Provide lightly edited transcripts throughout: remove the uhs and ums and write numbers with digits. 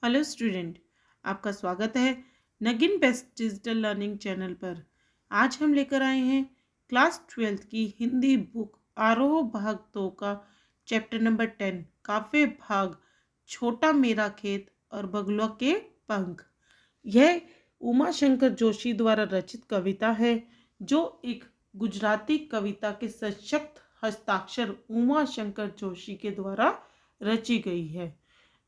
Hello student. आपका स्वागत है Nageen best digital learning channel पर। आज हम लेकर आए हैं क्लास 12th की हिंदी बुक आरोह भाग 2 का चैप्टर नंबर 10 काव्य भाग छोटा मेरा खेत और बगुला के पंख। यह उमा शंकर जोशी द्वारा रचित कविता है जो एक गुजराती कविता के सशक्त हस्ताक्षर उमा शंकर जोशी के द्वारा रची गई है।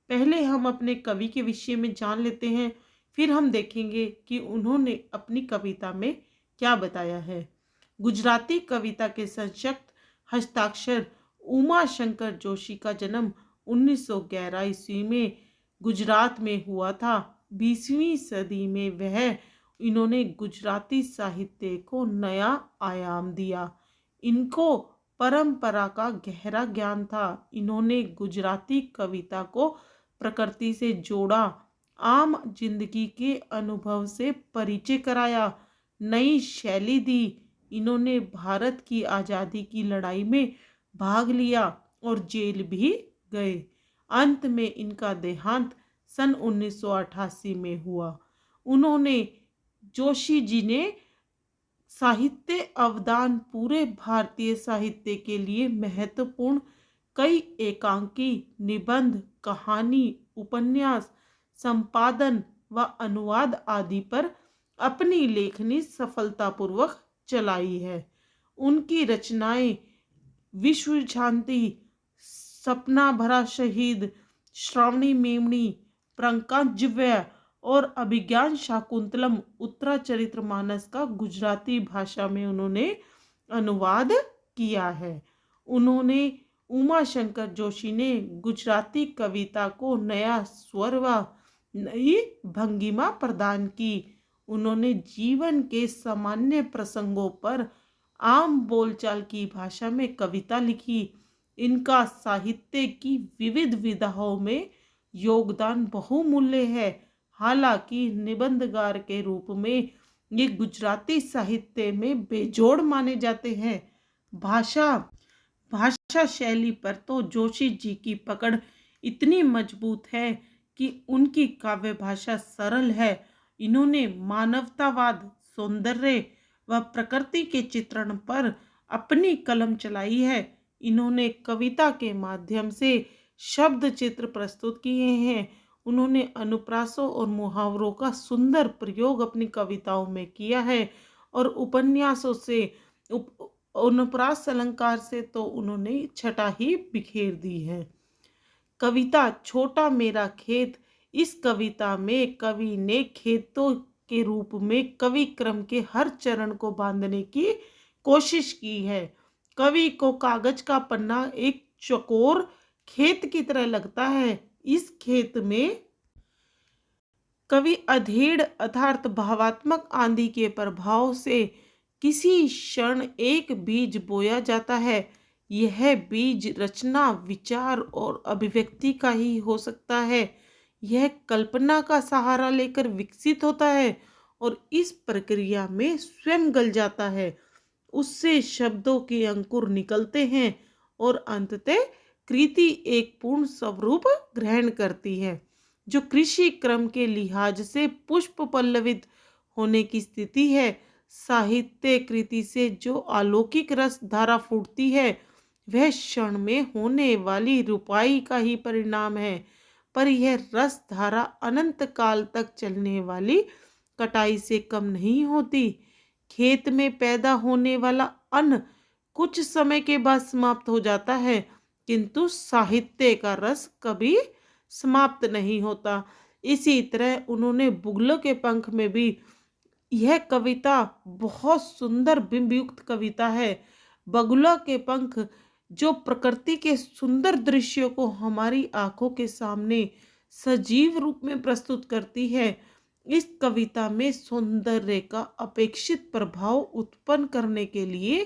पहले हम अपने कवि के विषय में जान लेते हैं, फिर हम देखेंगे कि उन्होंने अपनी कविता में क्या बताया है। गुजराती कविता के सशक्त हस्ताक्षर उमा शंकर जोशी का जन्म 1911 ईस्वी में गुजरात में हुआ था। 20वीं सदी में वह इन्होंने गुजराती साहित्य को नया आयाम दिया। इनको परंपरा का गहरा ज्ञान था। इन्होंने गुजराती कविता को प्रकृति से जोड़ा, आम जिंदगी के अनुभव से परिचय कराया, नई शैली दी। इन्होंने भारत की आज़ादी की लड़ाई में भाग लिया और जेल भी गए। अंत में इनका देहांत सन 1988 में हुआ। उन्होंने जोशी जी ने साहित्य अवदान पूरे भारतीय साहित्य के लिए महत्वपूर्ण कई एकांकी, निबंध, कहानी, उपन्यास, संपादन व अनुवाद आदि पर अपनी लेखनी सफलतापूर्वक चलाई है। उनकी रचनाएं विश्व शांति, सपना भरा शहीद, श्रावणी मेमनी, प्रंकाज्य और अभिज्ञान शाकुंतलम उत्तराचरितमानस का गुजराती भाषा में उन्होंने अनुवाद किया है। उन्होंने उमा शंकर जोशी ने गुजराती कविता को नया स्वर व नई भंगिमा प्रदान की। उन्होंने जीवन के सामान्य प्रसंगों पर आम बोलचाल की भाषा में कविता लिखी। इनका साहित्य की विविध विधाओं में योगदान बहुमूल्य है। हालांकि निबंधकार के रूप में ये गुजराती साहित्य में बेजोड़ माने जाते हैं। भाषा शैली पर तो जोशी जी की पकड़ इतनी मजबूत है कि उनकी काव्य भाषा सरल है। इन्होंने मानवतावाद, सौंदर्य व प्रकृति के चित्रण पर अपनी कलम चलाई है। इन्होंने कविता के माध्यम से शब्द चित्र प्रस्तुत किए हैं। उन्होंने अनुप्रासों और मुहावरों का सुंदर प्रयोग अपनी कविताओं में किया है और उपन्यासों से अनुप्रास अलंकार से तो उन्होंने छटा ही बिखेर दी है। कविता छोटा मेरा खेत, इस कविता में कवि ने खेतों के रूप में कवि क्रम के हर चरण को बांधने की कोशिश की है। कवि को कागज का पन्ना एक चौकोर खेत की तरह लगता है। इस खेत में कवि अधेड़ अर्थात भावात्मक आंधी के प्रभाव से किसी क्षण एक बीज बोया जाता है। यह बीज रचना, विचार और अभिव्यक्ति का ही हो सकता है। यह कल्पना का सहारा लेकर विकसित होता है और इस प्रक्रिया में स्वयं गल जाता है। उससे शब्दों के अंकुर निकलते हैं और अंततः कृति एक पूर्ण स्वरूप ग्रहण करती है, जो कृषि क्रम के लिहाज से पुष्प पल्लवित होने की स्थिति है। साहित्य कृति से जो अलौकिक रस धारा फूटती है वह क्षण में होने वाली रुपाई का ही परिणाम है, पर यह रस धारा अनंत काल तक चलने वाली कटाई से कम नहीं होती। खेत में पैदा होने वाला अन्न कुछ समय के बाद समाप्त हो जाता है, किंतु साहित्य का रस कभी समाप्त नहीं होता। इसी तरह उन्होंने बुगलों के पंख में भी, यह कविता बहुत सुंदर बिंबयुक्त कविता है। बगुला के पंख जो प्रकृति के सुंदर दृश्यों को हमारी आंखों के सामने सजीव रूप में प्रस्तुत करती है। इस कविता में सौंदर्य का अपेक्षित प्रभाव उत्पन्न करने के लिए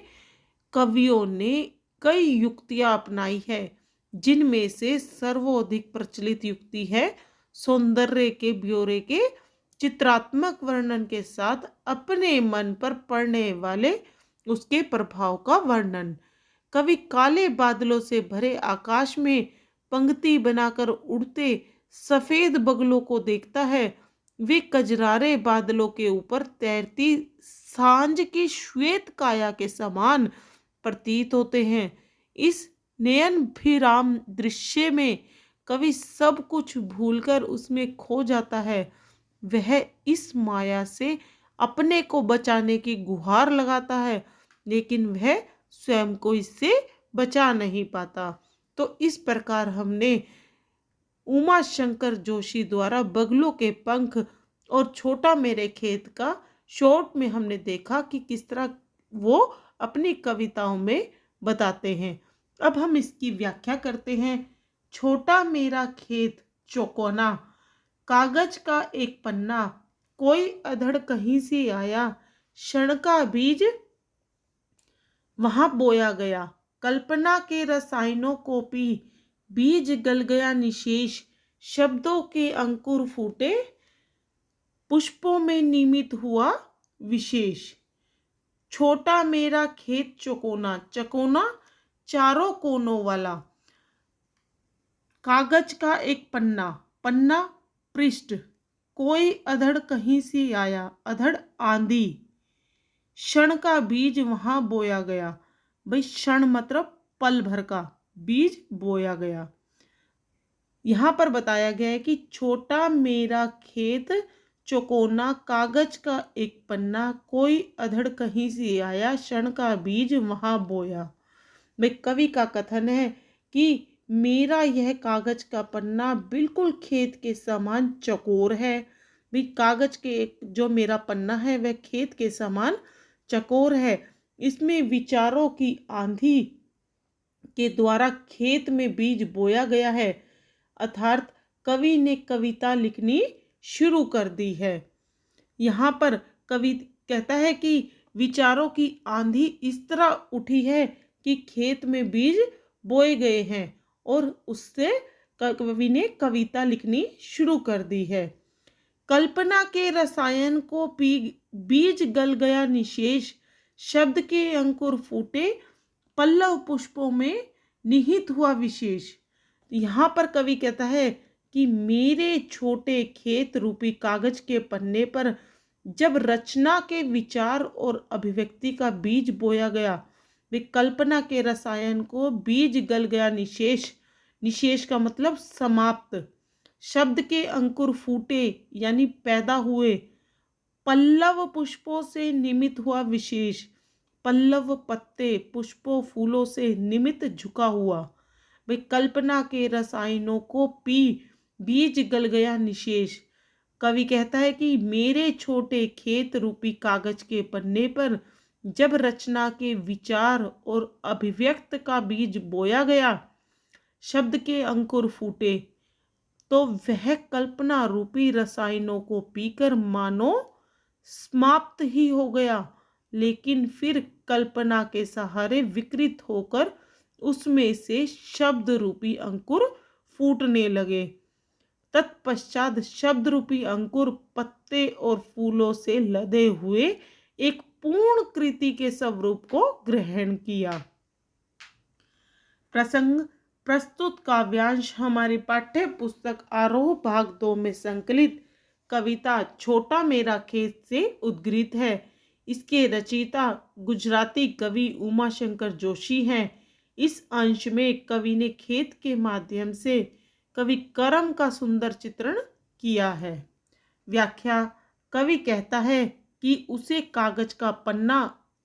कवियों ने कई युक्तियां अपनाई है, जिनमें से सर्वाधिक प्रचलित युक्ति है सौंदर्य के ब्यौरे के चित्रात्मक वर्णन के साथ अपने मन पर पड़ने वाले उसके प्रभाव का वर्णन। कवि काले बादलों से भरे आकाश में पंक्ति बनाकर उड़ते सफेद बगलों को देखता है। वे कजरारे बादलों के ऊपर तैरती सांझ की श्वेत काया के समान प्रतीत होते हैं। इस नयनभिराम दृश्य में कवि सब कुछ भूलकर उसमें खो जाता है। वह इस माया से अपने को बचाने की गुहार लगाता है, लेकिन वह स्वयं को इससे बचा नहीं पाता। तो इस प्रकार हमने उमा शंकर जोशी द्वारा बगलों के पंख और छोटा मेरे खेत का शॉर्ट में हमने देखा कि किस तरह वो अपनी कविताओं में बताते हैं। अब हम इसकी व्याख्या करते हैं। छोटा मेरा खेत चौकोना, कागज का एक पन्ना, कोई अधड़ कहीं से आया, क्षण का बीज वहां बोया गया, कल्पना के रसायनों को पी, बीज गल गया निशेष, शब्दों के अंकुर फूटे, पुष्पों में निमित हुआ विशेष। छोटा मेरा खेत चकोना, चकोना चारों कोनों वाला, कागज का एक पन्ना, पन्ना पृष्ठ, कोई अधड़ कहीं से आया, अधड़ आंधी, क्षण का बीज वहां बोया गया। भाई क्षण मतलब पल भर का, बीज बोया गया। यहां पर बताया गया है कि छोटा मेरा खेत चौकोना, कागज का एक पन्ना, कोई अधड़ कहीं से आया, क्षण का बीज वहां बोया। भाई कवि का कथन है कि मेरा यह कागज का पन्ना बिल्कुल खेत के समान चकोर है। भाई कागज के जो मेरा पन्ना है वह खेत के समान चकोर है। इसमें विचारों की आंधी के द्वारा खेत में बीज बोया गया है, अर्थात कवि ने कविता लिखनी शुरू कर दी है। यहाँ पर कवि कहता है कि विचारों की आंधी इस तरह उठी है कि खेत में बीज बोए गए हैं और उससे कवि ने कविता लिखनी शुरू कर दी है। कल्पना के रसायन को पी, बीज गल गया निशेष, शब्द के अंकुर फूटे, पल्लव पुष्पों में निहित हुआ विशेष। यहाँ पर कवि कहता है कि मेरे छोटे खेत रूपी कागज के पन्ने पर जब रचना के विचार और अभिव्यक्ति का बीज बोया गया, वे कल्पना के रसायन को बीज गल गया निशेष, निशेष का मतलब समाप्त, शब्द के अंकुर फूटे यानी पैदा हुए, पल्लव पुष्पों से निमित हुआ विशेष, पल्लव पत्ते पुष्पों फूलों से निमित झुका हुआ। वे कल्पना के रसायनों को पी, बीज गल गया निशेष। कवि कहता है कि मेरे छोटे खेत रूपी कागज के पन्ने पर जब रचना के विचार और अभिव्यक्त का बीज बोया गया, शब्द के अंकुर फूटे, तो वह कल्पना रूपी रसायनों को पीकर मानो समाप्त ही हो गया, लेकिन फिर कल्पना के सहारे विकृत होकर उसमें से शब्द रूपी अंकुर फूटने लगे। तत्पश्चात शब्द रूपी अंकुर पत्ते और फूलों से लदे हुए एक पूर्ण कृति के स्वरूप को ग्रहण किया। प्रसंग प्रस्तुत काव्यांश हमारी पाठ्य पुस्तक आरोह भाग 2 में संकलित कविता छोटा मेरा खेत से उद्गृहित है। इसके रचयिता गुजराती कवि उमा शंकर जोशी हैं। इस अंश में कवि ने खेत के माध्यम से कवि कर्म का सुंदर चित्रण किया है। व्याख्या, कवि कहता है कि उसे कागज का पन्ना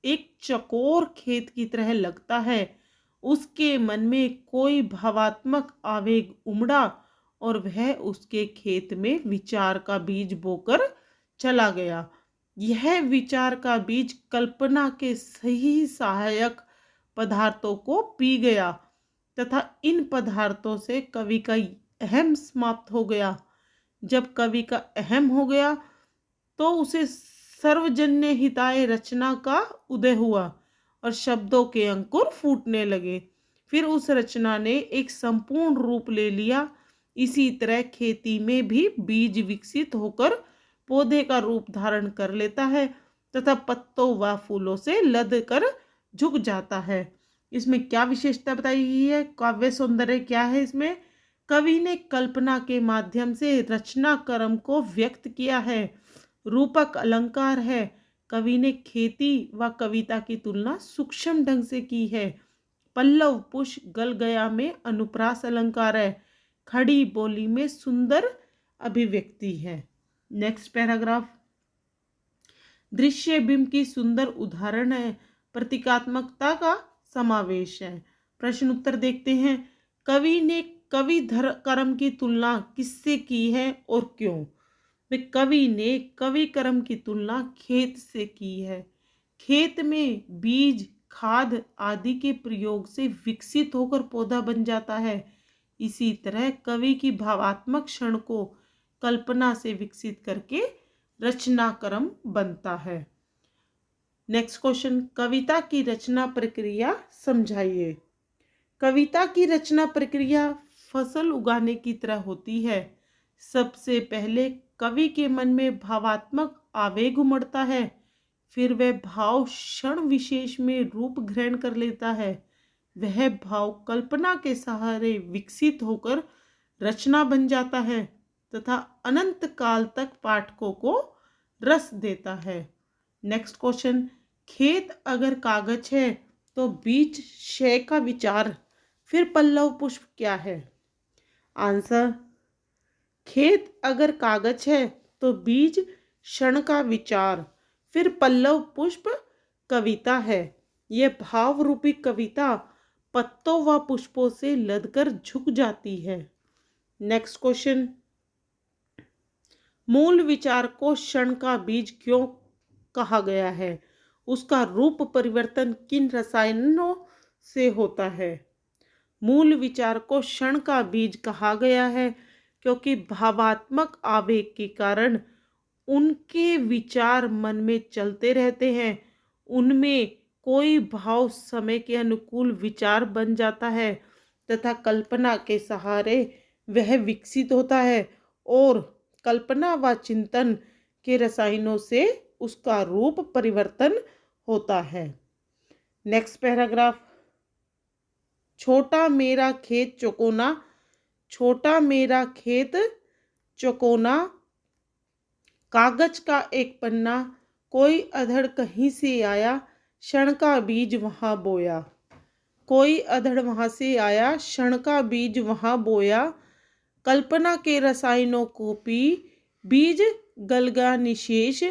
एक चकोर खेत की तरह लगता है। उसके मन में कोई भावात्मक आवेग उमड़ा और वह उसके खेत में विचार का बीज बोकर चला गया। यह विचार का बीज कल्पना के सही सहायक पदार्थों को पी गया तथा इन पदार्थों से कवि का अहम समाप्त हो गया। जब कवि का अहम हो गया तो उसे सर्वजन्य हिताय रचना का उदय हुआ और शब्दों के अंकुर फूटने लगे। फिर उस रचना ने एक संपूर्ण रूप ले लिया। इसी तरह खेती में भी बीज विकसित होकर पौधे का रूप धारण कर लेता है तथा पत्तों व फूलों से लद कर झुक जाता है। इसमें क्या विशेषता बताई गई है, काव्य सौंदर्य क्या है इसमें? कवि ने कल्पना के माध्यम से रचना क्रम को व्यक्त किया है। रूपक अलंकार है। कवि ने खेती व कविता की तुलना सूक्ष्म ढंग से की है। पल्लव पुष्प गल गया में अनुप्रास अलंकार है। खड़ी बोली में सुंदर अभिव्यक्ति है। Next paragraph. दृश्य बिंब की सुंदर उदाहरण है। प्रतीकात्मकता का समावेश है। प्रश्न उत्तर देखते हैं। कवि ने कवि कर्म की तुलना किससे की है और क्यों? कवि ने कवि कर्म की तुलना खेत से की है। खेत में बीज खाद आदि के प्रयोग से विकसित होकर पौधा बन जाता है। इसी तरह कवि की भावात्मक क्षण को कल्पना से विकसित करके रचना क्रम बनता है। Next question. कविता की रचना प्रक्रिया समझाइए। कविता की रचना प्रक्रिया फसल उगाने की तरह होती है। सबसे पहले कवि के मन में भावात्मक आवेग उमड़ता है, फिर वह भाव क्षण विशेष में रूप ग्रहण कर लेता है। वह भाव कल्पना के सहारे विकसित होकर रचना बन जाता है तथा अनंत काल तक पाठकों को रस देता है। Next question. खेत अगर कागज है तो बीज क्षय का विचार, फिर पल्लव पुष्प क्या है? आंसर। खेत अगर कागज है तो बीज क्षण का विचार, फिर पल्लव पुष्प कविता है। यह भाव रूपी कविता पत्तों व पुष्पों से लदकर झुक जाती है। Next question. मूल विचार को क्षण का बीज क्यों कहा गया है? उसका रूप परिवर्तन किन रसायनों से होता है? मूल विचार को क्षण का बीज कहा गया है क्योंकि भावात्मक आवेग के कारण उनके विचार मन में चलते रहते हैं। उनमें कोई भाव समय के अनुकूल विचार बन जाता है तथा कल्पना के सहारे वह विकसित होता है और कल्पना व चिंतन के रसायनों से उसका रूप परिवर्तन होता है। Next paragraph. छोटा मेरा खेत चौकोना। छोटा मेरा खेत चौकोना, कागज का एक पन्ना, कोई अधड़ कहीं से आया, क्षण का बीज वहां बोया। कोई अधड़ वहां से आया, क्षण का बीज वहां बोया, कल्पना के रसायनों को पी, बीज गलगा निशेष,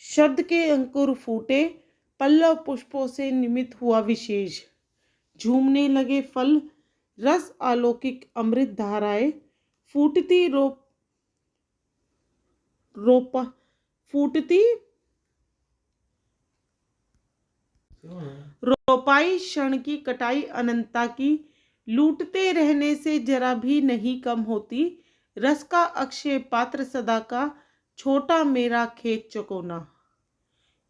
शब्द के अंकुर फूटे, पल्लव पुष्पों से निमित हुआ विशेष। झूमने लगे फल, रस अलौकिक अमृत धाराएं, फूटती फूटती रोपाई क्षण की, कटाई अनंतता की, लूटते रहने से जरा भी नहीं कम होती, रस का अक्षय पात्र सदा का, छोटा मेरा खेत चकोना।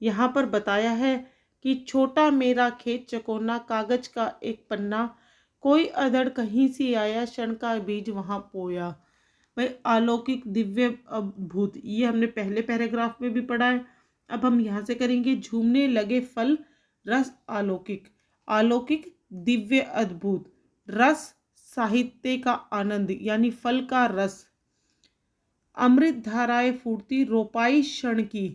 यहाँ पर बताया है कि छोटा मेरा खेत चकोना, कागज का एक पन्ना, कोई अधड़ कहीं से आया, क्षण का बीज वहां पोया। भाई अलौकिक दिव्य अद्भुत, ये हमने पहले पैराग्राफ में भी पढ़ा है। अब हम यहाँ से करेंगे। झूमने लगे फल, रस अलौकिक। अलौकिक दिव्य अद्भुत, रस साहित्य का आनंद यानी फल का रस। अमृत धाराएं फूटती, रोपाई क्षण की।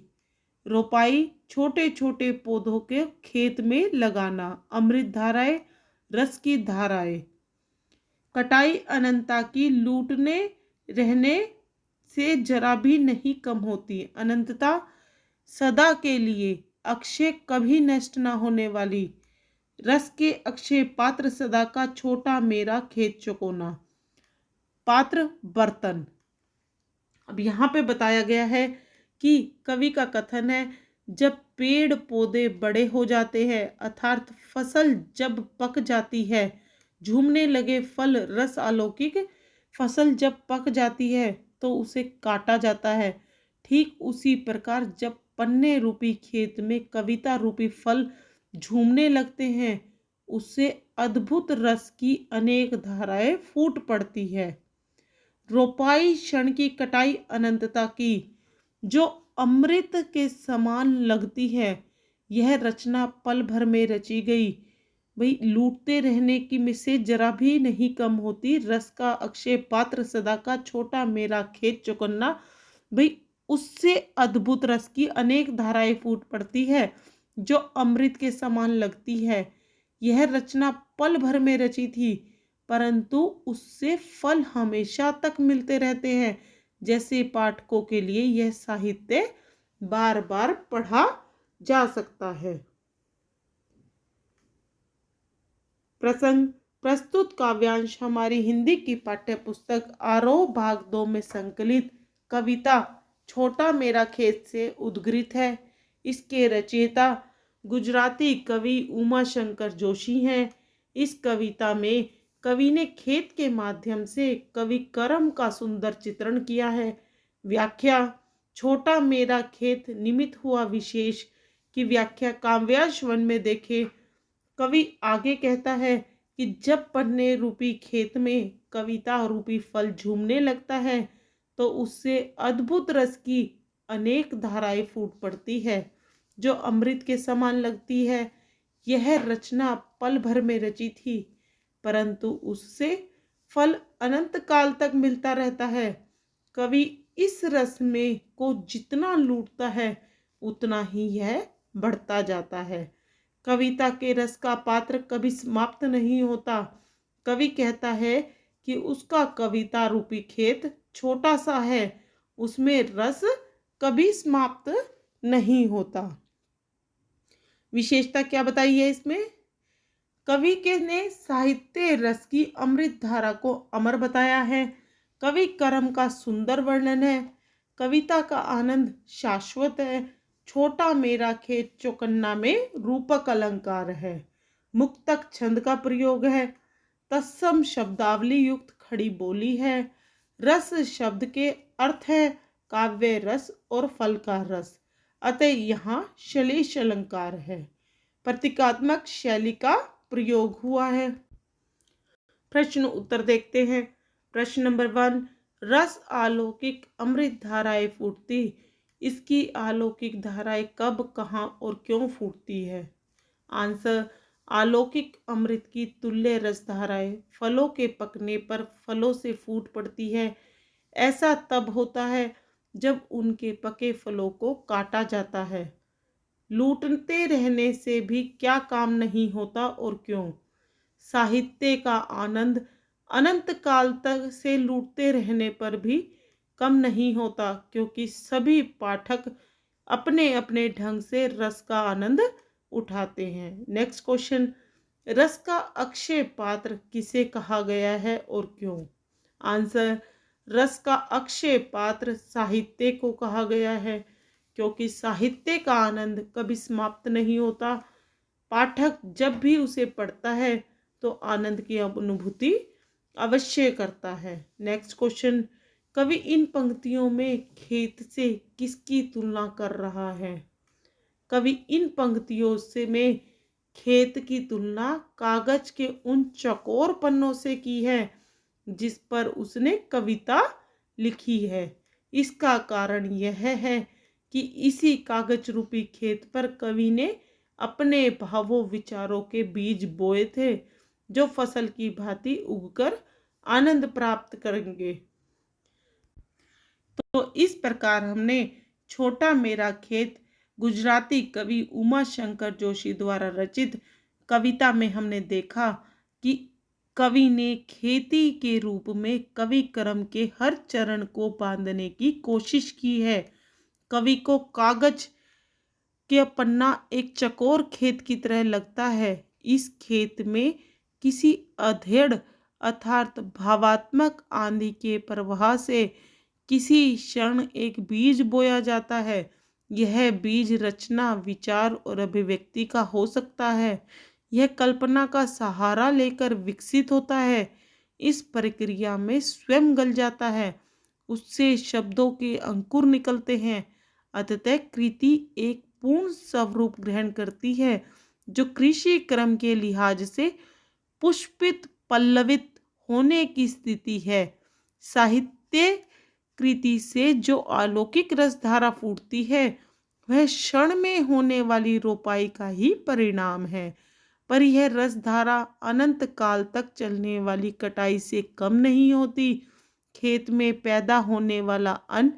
रोपाई छोटे छोटे पौधों के खेत में लगाना। अमृत धाराएं रस की धाराएं। कटाई अनंतता की, लूटने रहने से जरा भी नहीं कम होती। अनंतता सदा के लिए, अक्षय कभी नष्ट ना होने वाली, रस के अक्षय पात्र सदा का, छोटा मेरा खेत चकोना। पात्र बर्तन। अब यहाँ पे बताया गया है कि कवि का कथन है, जब पेड़ पौधे बड़े हो जाते हैं अर्थात फसल जब पक जाती है, झूमने लगे फल रस अलौकिक, फसल जब पक जाती है तो उसे काटा जाता है। ठीक उसी प्रकार जब पन्ने रूपी खेत में कविता रूपी फल झूमने लगते हैं, उससे अद्भुत रस की अनेक धाराएं फूट पड़ती है। रोपाई क्षण की, कटाई अनंतता की, जो अमृत के समान लगती है। यह रचना पल भर में रची गई, भाई लूटते रहने की में से जरा भी नहीं कम होती। रस का अक्षय पात्र सदा का छोटा मेरा खेत चौकन्ना, भाई उससे अद्भुत रस की अनेक धाराएं फूट पड़ती है जो अमृत के समान लगती है। यह रचना पल भर में रची थी, परंतु उससे फल हमेशा तक मिलते रहते हैं। जैसे पाठकों के लिए यह साहित्य बार बार पढ़ा जा सकता है। प्रसंग प्रस्तुत काव्यांश हमारी हिंदी की पाठ्य पुस्तक आरोह भाग 2 में संकलित कविता छोटा मेरा खेत से उद्गृत है। इसके रचयिता गुजराती कवि उमा शंकर जोशी हैं। इस कविता में कवि ने खेत के माध्यम से कवि कर्म का सुंदर चित्रण किया है। व्याख्या छोटा मेरा खेत निमित्त हुआ विशेष की व्याख्या काव्यांश 1 में देखें। कवि आगे कहता है कि जब पढ़ने रूपी खेत में कविता रूपी फल झूमने लगता है तो उससे अद्भुत रस की अनेक धाराएं फूट पड़ती है जो अमृत के समान लगती है। यह रचना पल भर में रची थी, परंतु उससे फल अनंत काल तक मिलता रहता है। कवि इस रस में को जितना लूटता है उतना ही यह बढ़ता जाता है। कविता के रस का पात्र कभी समाप्त नहीं होता। कवि कहता है कि उसका कविता रूपी खेत छोटा सा है, उसमें रस कभी समाप्त नहीं होता। विशेषता क्या बताई है इसमें? कवि के ने साहित्य रस की अमृत धारा को अमर बताया है। कवि कर्म का सुंदर वर्णन है। कविता का आनंद शाश्वत है। छोटा मेरा खेत चौकन्ना में रूपक अलंकार है। मुक्तक छंद का प्रयोग है। तत्सम शब्दावली युक्त खड़ी बोली है। रस शब्द के अर्थ है काव्य रस और फल का रस, अतः यहाँ श्लेष अलंकार है। प्रतीकात्मक शैली का प्रयोग हुआ है। प्रश्न उत्तर देखते हैं। प्रश्न नंबर 1, रस अलौकिक अमृत धाराएं फूटती। इसकी अलौकिक धाराएं कब, कहाँ और क्यों फूटती है? आंसर, अलौकिक अमृत की तुल्य रस धाराएं फलों के पकने पर फलों से फूट पड़ती है। ऐसा तब होता है जब उनके पके फलों को काटा जाता है। लूटते रहने से भी क्या काम नहीं होता और क्यों? साहित्य का आनंद अनंत काल तक से लूटते रहने पर भी कम नहीं होता, क्योंकि सभी पाठक अपने अपने ढंग से रस का आनंद उठाते हैं। नेक्स्ट क्वेश्चन, रस का अक्षय पात्र किसे कहा गया है और क्यों? आंसर, रस का अक्षय पात्र साहित्य को कहा गया है, क्योंकि साहित्य का आनंद कभी समाप्त नहीं होता। पाठक जब भी उसे पढ़ता है तो आनंद की अनुभूति अवश्य करता है। नेक्स्ट क्वेश्चन, कवि इन पंक्तियों में खेत से किसकी तुलना कर रहा है? कवि इन पंक्तियों से में खेत की तुलना कागज के उन चौकोर पन्नों से की है जिस पर उसने कविता लिखी है। इसका कारण यह है कि इसी कागज रूपी खेत पर कवि ने अपने भावों विचारों के बीज बोए थे जो फसल की भांति उगकर आनंद प्राप्त करेंगे। तो इस प्रकार हमने छोटा मेरा खेत गुजराती कवि उमा शंकर जोशी द्वारा रचित कविता में हमने देखा कि कवि ने खेती के रूप में कवि कर्म के हर चरण को बांधने की कोशिश की है। कवि को कागज के पन्ना एक चकोर खेत की तरह लगता है। इस खेत में किसी अधेड़ अर्थात भावात्मक आंधी के प्रवाह से किसी क्षण एक बीज बोया जाता है। यह बीज रचना, विचार और अभिव्यक्ति का हो सकता है। यह कल्पना का सहारा लेकर विकसित होता है। इस प्रक्रिया में स्वयं गल जाता है, उससे शब्दों के अंकुर निकलते हैं। अतः कृति एक पूर्ण स्वरूप ग्रहण करती है जो कृषि क्रम के लिहाज से पुष्पित पल्लवित होने की स्थिति है। साहित्य कृति से जो अलौकिक रसधारा फूटती है वह क्षण में होने वाली रोपाई का ही परिणाम है। पर यह रसधारा अनंत काल तक चलने वाली कटाई से कम नहीं होती। खेत में पैदा होने वाला अन्न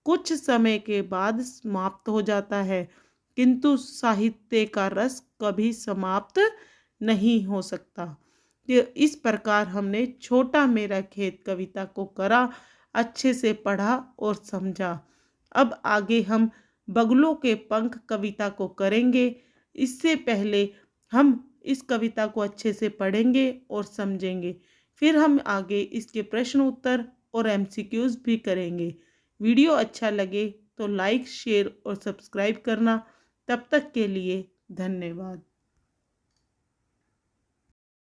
कुछ समय के बाद समाप्त हो जाता है, किंतु साहित्य का रस कभी समाप्त नहीं हो सकता। ये इस प्रकार हमने छोटा मेरा खेत कविता को करा, अच्छे से पढ़ा और समझा। अब आगे हम बगुलों के पंख कविता को करेंगे। इससे पहले हम इस कविता को अच्छे से पढ़ेंगे और समझेंगे, फिर हम आगे इसके प्रश्न उत्तर और एमसीक्यूज भी करेंगे। वीडियो अच्छा लगे तो लाइक, शेयर और सब्सक्राइब करना। तब तक के लिए धन्यवाद।